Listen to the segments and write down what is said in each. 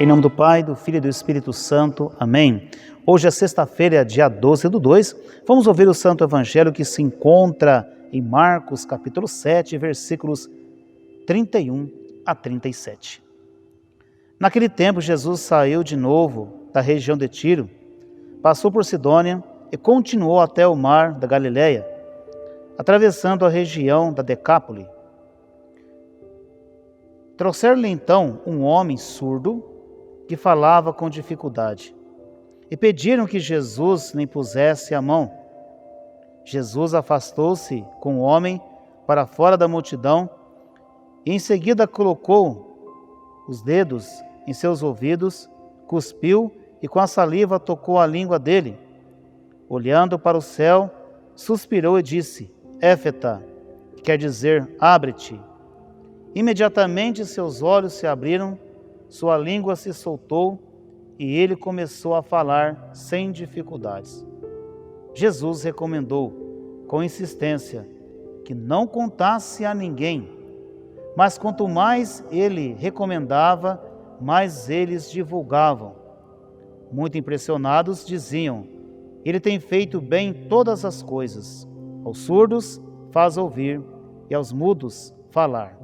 nome do Pai, do Filho e do Espírito Santo. Amém. Hoje é sexta-feira, dia 12/2. Vamos ouvir o Santo Evangelho que se encontra em Marcos, capítulo 7, versículos 31 a 37. Naquele tempo, Jesus saiu de novo da região de Tiro, passou por Sidônia e continuou até o mar da Galileia, atravessando a região da Decápole. Trouxeram-lhe então um homem surdo que falava com dificuldade e pediram que Jesus lhe impusesse a mão. Jesus afastou-se com o homem para fora da multidão e em seguida colocou os dedos em seus ouvidos, cuspiu e com a saliva tocou a língua dele. Olhando para o céu, suspirou e disse: Éfeta, que quer dizer abre-te. Imediatamente seus olhos se abriram, sua língua se soltou e ele começou a falar sem dificuldades. Jesus recomendou com insistência que não contasse a ninguém, mas quanto mais ele recomendava, mais eles divulgavam. Muito impressionados, diziam: ele tem feito bem todas as coisas. Aos surdos faz ouvir e aos mudos falar.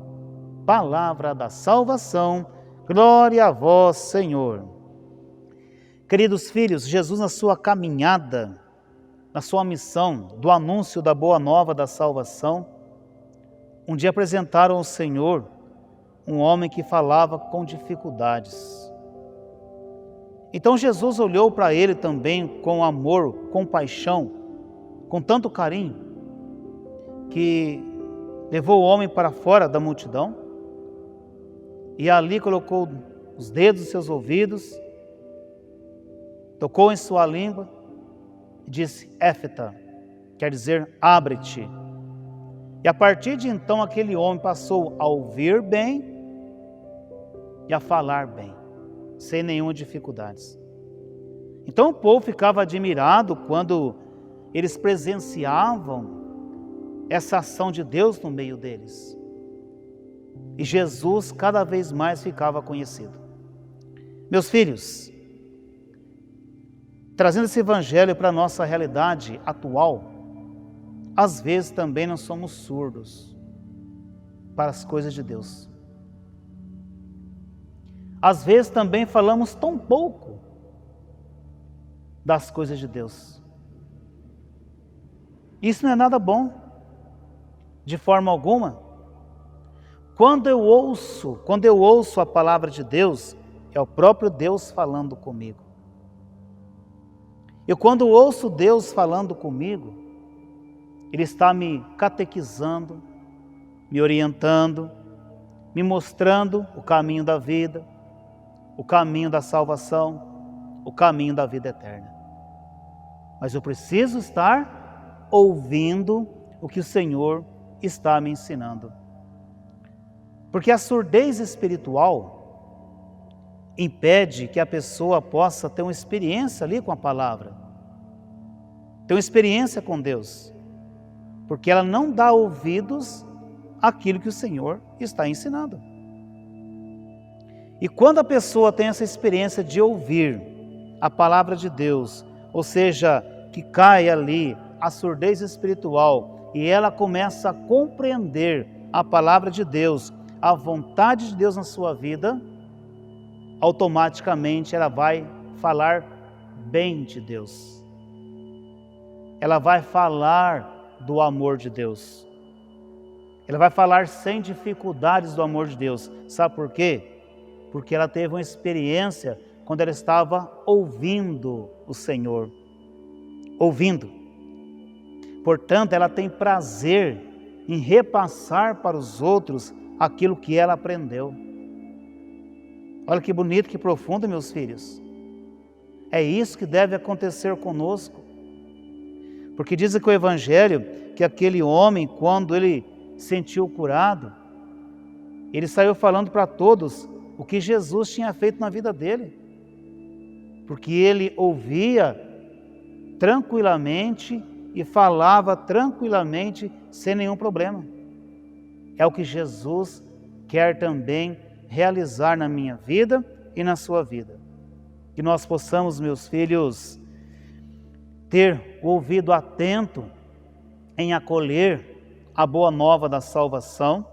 Palavra da salvação, glória a vós, Senhor. Queridos filhos, Jesus na sua caminhada, na sua missão do anúncio da boa nova da salvação, um dia apresentaram ao Senhor um homem que falava com dificuldades. Então Jesus olhou para ele também com amor, compaixão, com tanto carinho, que levou o homem para fora da multidão e ali colocou os dedos em seus ouvidos, tocou em sua língua e disse: Éfeta, quer dizer abre-te. E a partir de então aquele homem passou a ouvir bem e a falar bem, sem nenhuma dificuldade. Então o povo ficava admirado quando eles presenciavam essa ação de Deus no meio deles. E Jesus cada vez mais ficava conhecido. Meus filhos, trazendo esse evangelho para a nossa realidade atual, às vezes também nós somos surdos para as coisas de Deus. Às vezes também falamos tão pouco das coisas de Deus. Isso não é nada bom, de forma alguma. Quando eu ouço a palavra de Deus, é o próprio Deus falando comigo. E quando ouço Deus falando comigo, Ele está me catequizando, me orientando, me mostrando o caminho da vida, o caminho da salvação, o caminho da vida eterna. Mas eu preciso estar ouvindo o que o Senhor está me ensinando. Porque a surdez espiritual impede que a pessoa possa ter uma experiência ali com a palavra, ter uma experiência com Deus, porque ela não dá ouvidos àquilo que o Senhor está ensinando. E quando a pessoa tem essa experiência de ouvir a palavra de Deus, ou seja, que cai ali a surdez espiritual e ela começa a compreender a palavra de Deus, a vontade de Deus na sua vida, automaticamente ela vai falar bem de Deus. Ela vai falar do amor de Deus. Ela vai falar sem dificuldades do amor de Deus. Sabe por quê? Porque ela teve uma experiência quando ela estava ouvindo o Senhor. Ouvindo. Portanto, ela tem prazer em repassar para os outros aquilo que ela aprendeu. Olha que bonito, que profundo, meus filhos. É isso que deve acontecer conosco. Porque diz aqui o Evangelho que aquele homem, quando ele sentiu curado, ele saiu falando para todos o que Jesus tinha feito na vida dele. Porque ele ouvia tranquilamente e falava tranquilamente, sem nenhum problema. É o que Jesus quer também realizar na minha vida e na sua vida. Que nós possamos, meus filhos, ter o ouvido atento em acolher a boa nova da salvação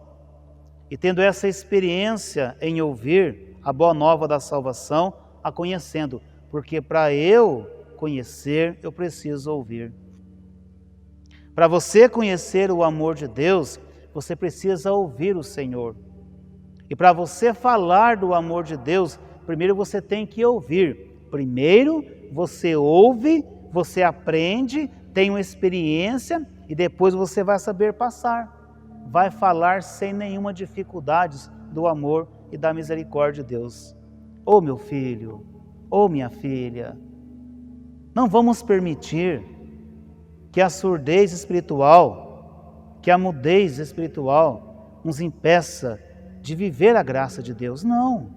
e tendo essa experiência em ouvir a boa nova da salvação, a conhecendo, porque para eu conhecer, eu preciso ouvir. Para você conhecer o amor de Deus, você precisa ouvir o Senhor. E para você falar do amor de Deus, primeiro você tem que ouvir. Primeiro você ouve, você aprende, tem uma experiência e depois você vai saber passar. Vai falar sem nenhuma dificuldade do amor e da misericórdia de Deus. Ô meu filho, ô minha filha, não vamos permitir que a surdez espiritual, que a mudez espiritual nos impeça de viver a graça de Deus. Não.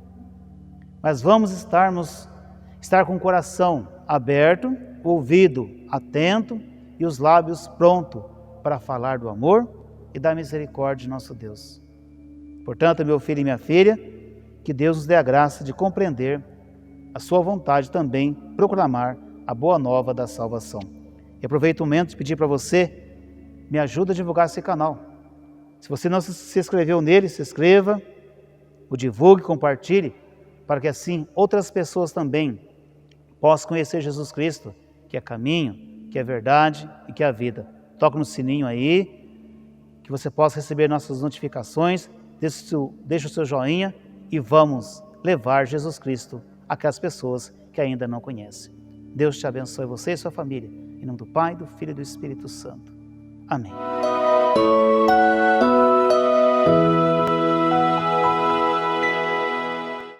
Mas vamos estar com o coração aberto, o ouvido atento e os lábios prontos para falar do amor e da misericórdia de nosso Deus. Portanto, meu filho e minha filha, que Deus nos dê a graça de compreender a sua vontade também, proclamar a boa nova da salvação. E aproveito o momento de pedir para você, me ajuda a divulgar esse canal. Se você não se inscreveu nele, se inscreva, o divulgue, compartilhe, para que assim outras pessoas também possam conhecer Jesus Cristo, que é caminho, que é verdade e que é a vida. Toca no sininho aí, que você possa receber nossas notificações, deixe o seu joinha e vamos levar Jesus Cristo àquelas pessoas que ainda não conhecem. Deus te abençoe, você e sua família. Em nome do Pai, do Filho e do Espírito Santo. Amém.